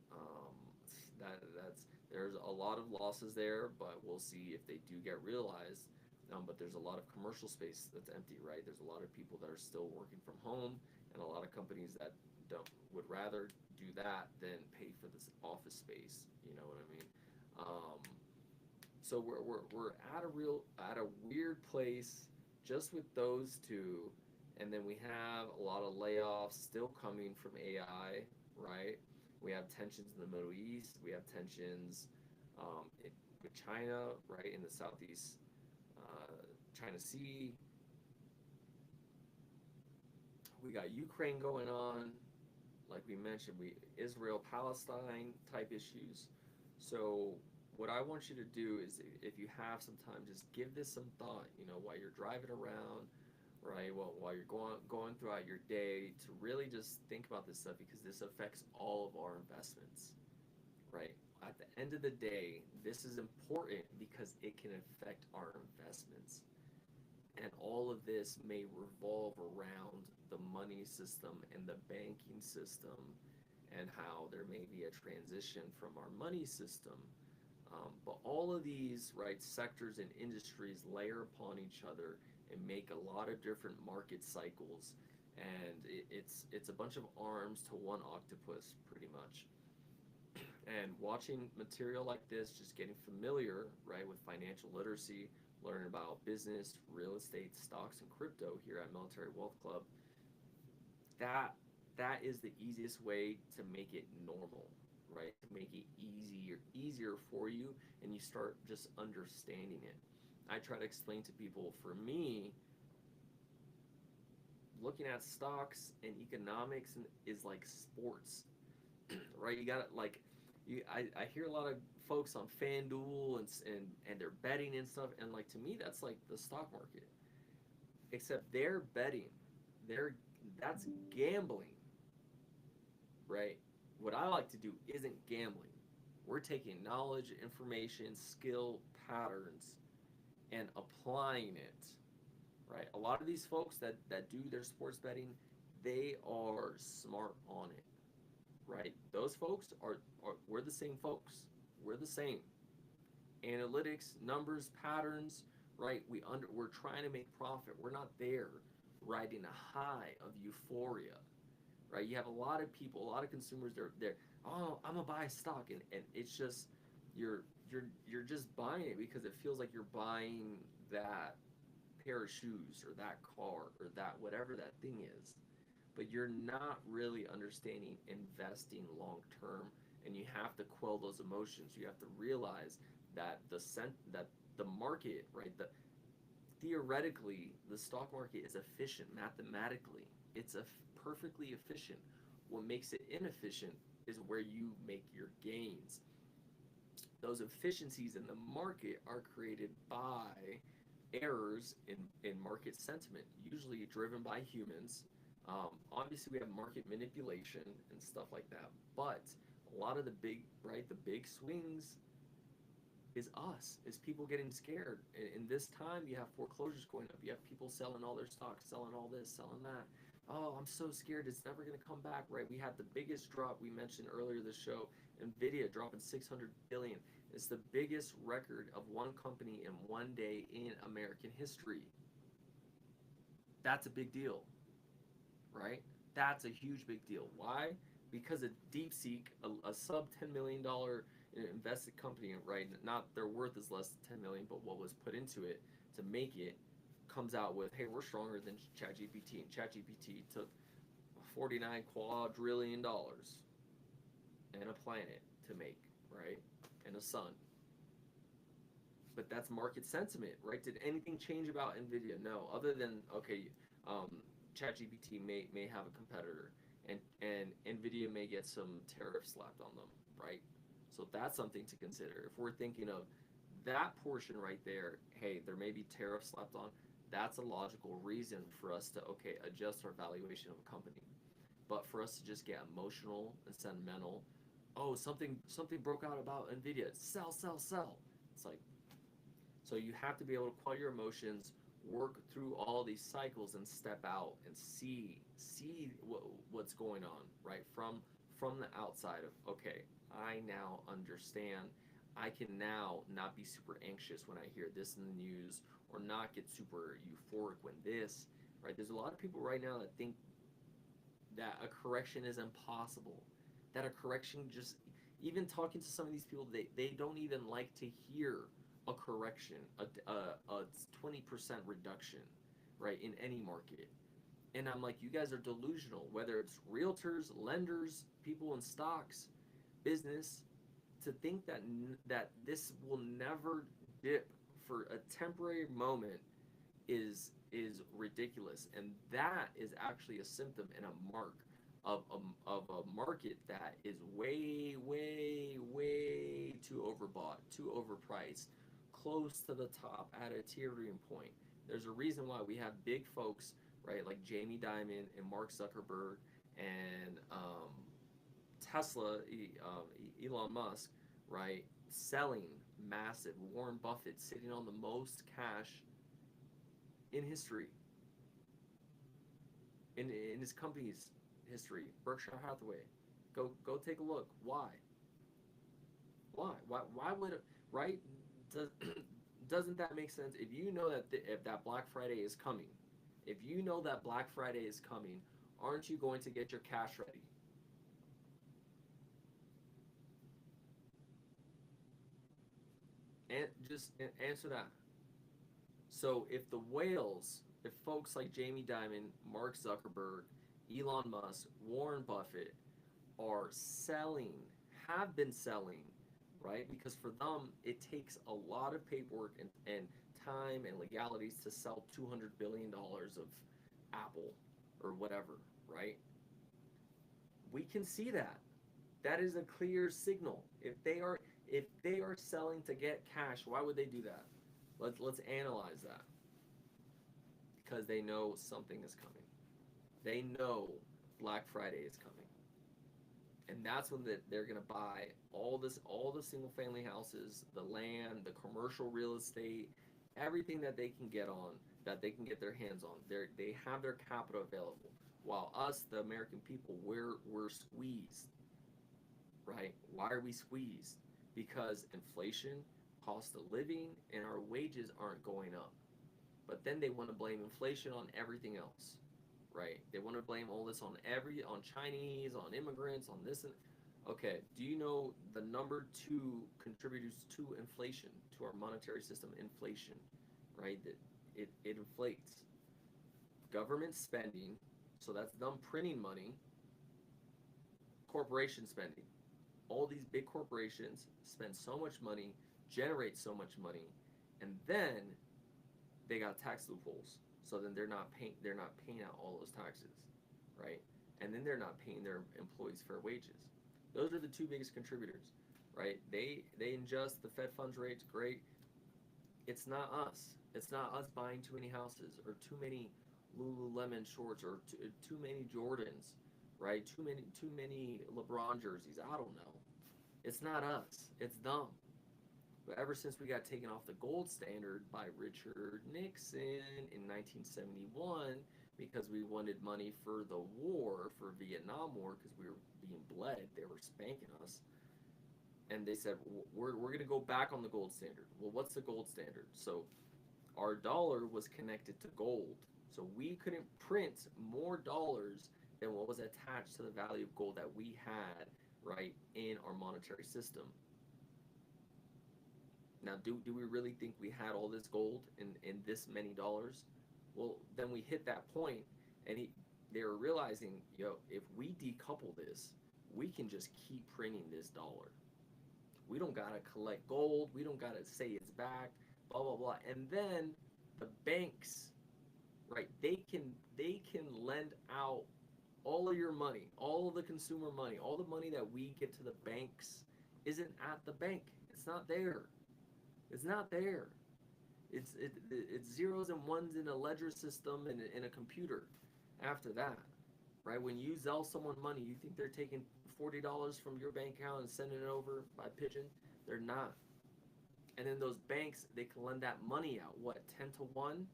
That's there's a lot of losses there, but we'll see if they do get realized. But there's a lot of commercial space that's empty, right? There's a lot of people that are still working from home, and a lot of companies that don't would rather do that than pay for this office space. You know what I mean? Um, so we're at a weird place just with those two, and then we have a lot of layoffs still coming from AI, right? We have tensions in the Middle East. We have tensions with China, right, in the Southeast China Sea. We got Ukraine going on, like we mentioned. We Israel Palestine type issues. So what I want you to do is, if you have some time, just give this some thought. You know, while you're driving around, right? Well, while you're going throughout your day, to really just think about this stuff because this affects all of our investments, right? At the end of the day, this is important because it can affect our investments. And all of this may revolve around the money system and the banking system and how there may be a transition from our money system. But all of these, right, sectors and industries layer upon each other and make a lot of different market cycles. And it's a bunch of arms to one octopus, pretty much. And watching material like this, just getting familiar, right, with financial literacy, learning about business, real estate, stocks, and crypto here at Military Wealth Club, that that is the easiest way to make it normal, right? To make it easier for you, and you start just understanding it. I try to explain to people, for me, looking at stocks and economics is like sports, right? You got to like I hear a lot of folks on FanDuel and they're betting and stuff, and like to me that's like the stock market, except they're betting. They're That's gambling, right? What I like to do isn't gambling. We're taking knowledge, information, skill, patterns, and applying it, right? A lot of these folks that do their sports betting, they are smart on it, right? Those folks are we're the same folks. We're the same. Analytics, numbers, patterns, right? We're trying to make profit. We're not there riding a high of euphoria, right? You have a lot of people, a lot of consumers. They're oh, I'm gonna buy a stock, and it's just you're just buying it because it feels like you're buying that pair of shoes or that car or that whatever that thing is, but you're not really understanding investing long term, and you have to quell those emotions. You have to realize that that the market, right, theoretically, the stock market is efficient mathematically. It's perfectly efficient. What makes it inefficient is where you make your gains. Those efficiencies in the market are created by errors in market sentiment, usually driven by humans. Obviously, we have market manipulation and stuff like that, but a lot of the big swings is us, is people getting scared. In this time, you have foreclosures going up. You have people selling all their stocks, selling all this, selling that. Oh, I'm so scared it's never going to come back, right? We had the biggest drop we mentioned earlier this show, Nvidia dropping 600 billion. It's the biggest record of one company in one day in American history. That's a big deal, right? That's a huge big deal. Why? Because of DeepSeek, a sub $10 million invested company, right? Not their worth is less than 10 million, but what was put into it to make it comes out with, hey, we're stronger than ChatGPT, and ChatGPT took $49 quadrillion and a planet to make, right? And a sun. But that's market sentiment, right? Did anything change about Nvidia? No, other than ChatGPT may have a competitor, and Nvidia may get some tariffs slapped on them, right? So that's something to consider. If we're thinking of that portion right there, hey, there may be tariffs slapped on. That's a logical reason for us to adjust our valuation of a company. But for us to just get emotional and sentimental, oh, something broke out about Nvidia, sell. It's like, so you have to be able to quell your emotions, work through all these cycles, and step out and see what's going on, right? From the outside of, okay, I now understand. I can now not be super anxious when I hear this in the news, or not get super euphoric when this, right? There's a lot of people right now that think that a correction is impossible, that a correction just, even talking to some of these people, they don't even like to hear a correction, a 20% reduction, right, in any market. And I'm like, you guys are delusional, whether it's realtors, lenders, people in stocks, business, to think that this will never dip for a temporary moment is ridiculous. And that is actually a symptom and a mark of a market that is way too overbought, too overpriced, close to the top at a teetering point. There's a reason why we have big folks, right, like Jamie Dimon and Mark Zuckerberg and Tesla, Elon Musk, right, selling massive. Warren Buffett sitting on the most cash in history, in his company's history, Berkshire Hathaway. Go take a look. Why would it, right? Doesn't that make sense? If you know that if that Black Friday is coming, aren't you going to get your cash ready? And just answer that. So if the whales, if folks like Jamie Dimon, Mark Zuckerberg, Elon Musk, Warren Buffett are selling, have been selling, right? Because for them, it takes a lot of paperwork and time and legalities to sell $200 billion of Apple or whatever, right? We can see that. That is a clear signal. If they are selling to get cash, why would they do that? Let's analyze that. Because they know something is coming. They know Black Friday is coming. And that's when they're going to buy all the single family houses, the land, the commercial real estate, everything that they can get on, that they can get their hands on. They have their capital available. While us, the American people, we're squeezed, right? Why are we squeezed? Because inflation, cost of living, and our wages aren't going up. But then they want to blame inflation on everything else, right? They want to blame all this on Chinese, on immigrants, on this. And okay, do you know the number 2 contributors to inflation, to our monetary system? Inflation, right? That it inflates. Government spending, so that's them printing money. Corporation spending. All these big corporations spend so much money, generate so much money, and then they got tax loopholes. So then they're not paying out all those taxes, right? And then they're not paying their employees fair wages. Those are the two biggest contributors, right? They ingest the Fed funds rates, great. It's not us. It's not us buying too many houses or too many Lululemon shorts or too many Jordans, right? Too many LeBron jerseys. I don't know. It's not us. It's them. But ever since we got taken off the gold standard by Richard Nixon in 1971 because we wanted money for the war, for Vietnam War, because we were being bled, they were spanking us, and they said, we're going to go back on the gold standard. Well, what's the gold standard? So our dollar was connected to gold. So we couldn't print more dollars than what was attached to the value of gold that we had, right, in our monetary system. Now, do we really think we had all this gold in this many dollars? Well, then we hit that point, and they were realizing, if we decouple this, we can just keep printing this dollar. We don't gotta collect gold. We don't gotta say it's back. Blah blah blah. And then the banks, right? They can lend out all of your money, all of the consumer money, all the money that we get to the banks isn't at the bank. It's not there. It's not there. It's zeros and ones in a ledger system and in a computer. After that, right? When you Zelle someone money, you think they're taking $40 from your bank account and sending it over by pigeon? They're not. And then those banks, they can lend that money out, what, 10 to 1?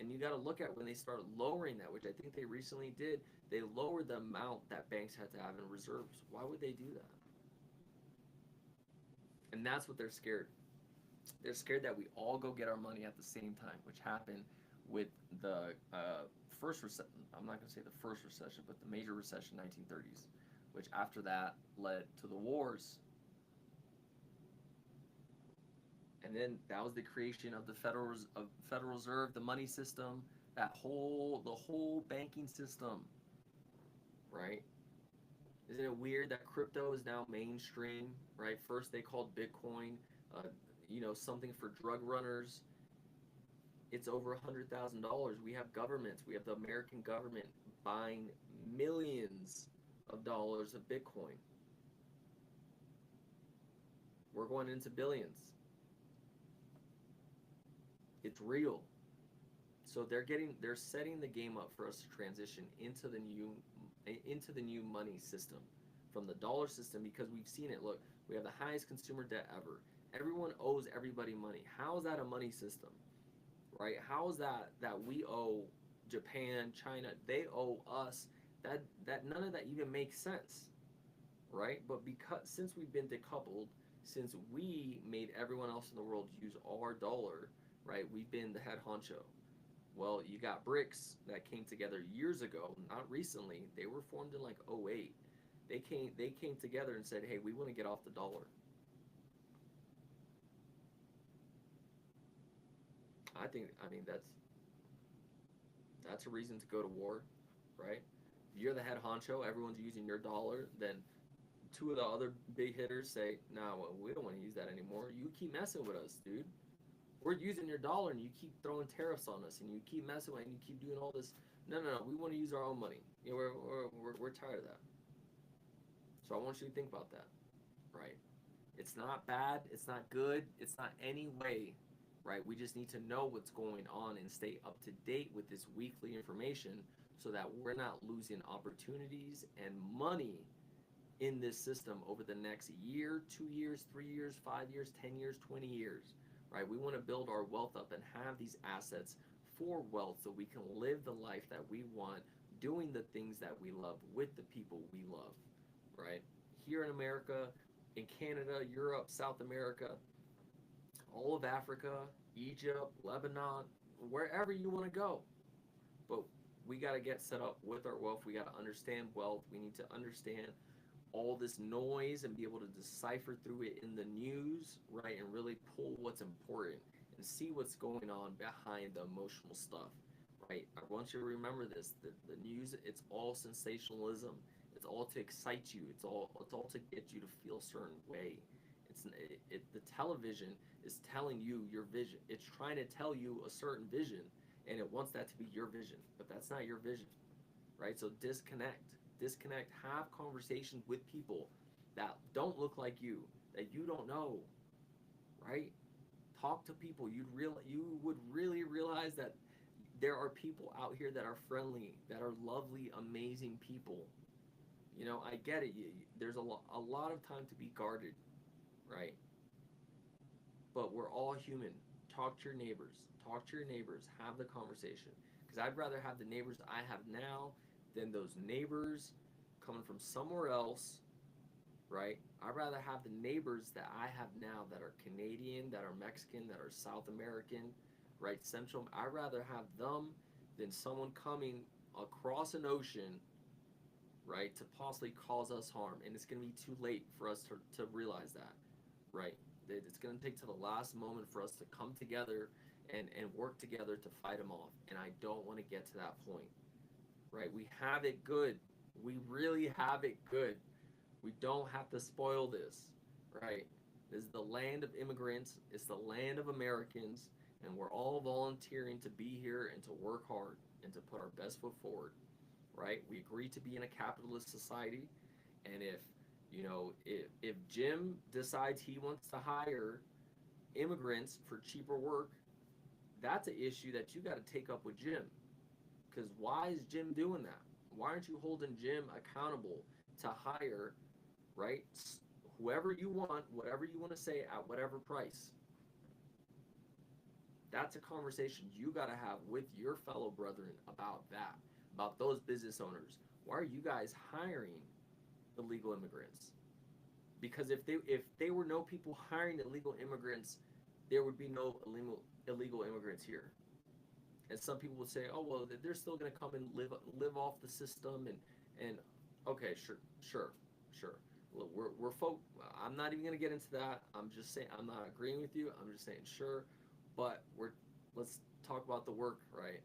And you got to look at when they start lowering that, which I think they recently did. They lowered the amount that banks had to have in reserves. Why would they do that? And that's what they're scared. They're scared that we all go get our money at the same time, which happened with the first recession. I'm not going to say the first recession, but the major recession, 1930s, which after that led to the wars. And then that was the creation of the Federal Reserve, the money system, the whole banking system, right? Isn't it weird that crypto is now mainstream, right? First they called Bitcoin, something for drug runners. It's over $100,000. We have governments. We have the American government buying millions of dollars of Bitcoin. We're going into billions. It's real. So they're setting the game up for us to transition into the new money system from the dollar system, because we've seen it. Look, we have the highest consumer debt ever. Everyone owes everybody money. How is that a money system? Right? How is that we owe Japan, China, they owe us? That none of that even makes sense. Right? But since we've been decoupled, since we made everyone else in the world use our dollar, right? We've been the head honcho. Well, you got BRICS that came together years ago, not recently. They were formed in like '08. They came together and said, "Hey, we want to get off the dollar." I mean that's a reason to go to war, right? If you're the head honcho, everyone's using your dollar, then two of the other big hitters say, "No, well, we don't want to use that anymore. You keep messing with us, dude. We're using your dollar, and you keep throwing tariffs on us, and you keep messing with, and you keep doing all this. No. We want to use our own money. We're tired of that." So I want you to think about that, right? It's not bad. It's not good. It's not any way, right? We just need to know what's going on and stay up to date with this weekly information so that we're not losing opportunities and money in this system over the next year, 2 years, 3 years, 5 years, 10 years, 20 years, right? We want to build our wealth up and have these assets for wealth so we can live the life that we want, doing the things that we love with the people we love, right? Here in America, in Canada, Europe, South America, all of Africa, Egypt, Lebanon, wherever you want to go. But we got to get set up with our wealth. We got to understand wealth. We need to understand all this noise and be able to decipher through it in the news, right? And really pull what's important and see what's going on behind the emotional stuff, right? I want you to remember this. The news, it's all sensationalism. It's all to excite you. It's all to get you to feel a certain way. The television is telling you your vision. It's trying to tell you a certain vision, and it wants that to be your vision, but that's not your vision, right? So disconnect, have conversations with people that don't look like you, that you don't know, right? Talk to people. You would really realize that there are people out here that are friendly, that are lovely, amazing people. You know, I get it. There's a lot of time to be guarded, right? But we're all human. Talk to your neighbors. Talk to your neighbors. Have the conversation. Because I'd rather have the neighbors I have now than those neighbors coming from somewhere else, right? I'd rather have the neighbors that I have now that are Canadian, that are Mexican, that are South American, right? Central. I'd rather have them than someone coming across an ocean, right, to possibly cause us harm. And it's going to be too late for us to realize that, right? It's going to take to the last moment for us to come together and work together to fight them off. And I don't want to get to that point, right? We have it good. We really have it good. We don't have to spoil this, right? This is the land of immigrants. It's the land of Americans. And we're all volunteering to be here and to work hard and to put our best foot forward, right? We agree to be in a capitalist society. And if Jim decides he wants to hire immigrants for cheaper work, that's an issue that you got to take up with Jim. Because why is Jim doing that? Why aren't you holding Jim accountable to hire, right, whoever you want, whatever you want to say, at whatever price? That's a conversation you got to have with your fellow brethren about that, about those business owners. Why are you guys hiring illegal immigrants? Because if they were no people hiring illegal immigrants, there would be no illegal immigrants here. And some people would say, oh well, they're still going to come and live off the system and okay, sure. Look, we're folk. I'm not even going to get into that. I'm just saying I'm not agreeing with you. I'm just saying sure, but let's talk about the work, right?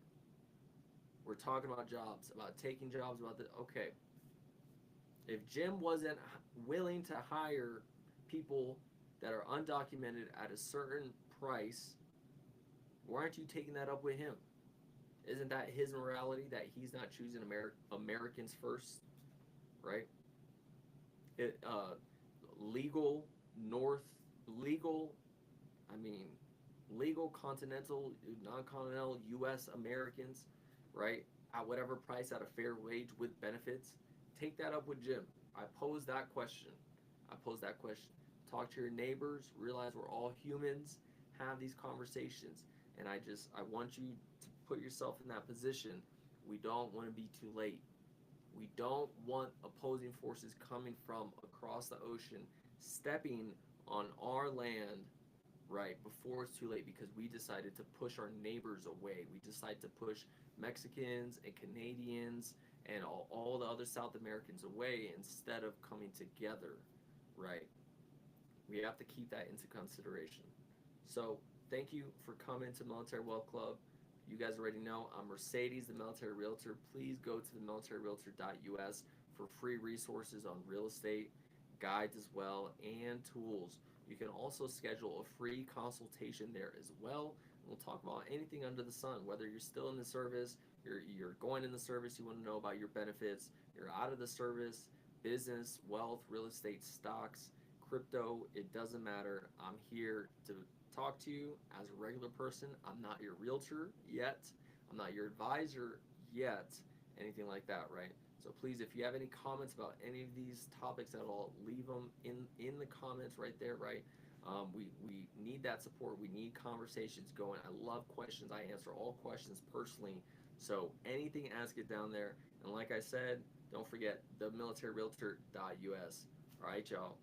We're talking about jobs, about taking jobs, about the okay. If Jim wasn't willing to hire people that are undocumented at a certain price, why aren't you taking that up with him? Isn't that his morality that he's not choosing Americans first, right? It legal North legal, I mean legal continental, non-continental U.S. Americans, right? At whatever price, at a fair wage with benefits. Take that up with Jim. I pose that question. Talk to your neighbors. Realize we're all humans. Have these conversations. And I want you to put yourself in that position. We don't want to be too late. We don't want opposing forces coming from across the ocean, stepping on our land, right, before it's too late because we decided to push our neighbors away. We decided to push Mexicans and Canadians and all the other South Americans away instead of coming together, right? We have to keep that into consideration. So thank you for coming to Military Wealth Club. You guys already know I'm Mercedes, the Military Realtor. Please go to themilitaryrealtor.us for free resources on real estate, guides as well, and tools. You can also schedule a free consultation there as well. We'll talk about anything under the sun, whether you're still in the service, you're going in the service, you want to know about your benefits, you're out of the service, business, wealth, real estate, stocks, crypto, it doesn't matter. I'm here to talk to you as a regular person. I'm not your realtor yet. I'm not your advisor yet, anything like that, right? So please, if you have any comments about any of these topics at all, leave them in the comments right there, right? We need that support. We need conversations going. I love questions. I answer all questions personally. So anything, ask it down there. And like I said, don't forget themilitaryrealtor.us. All right, y'all.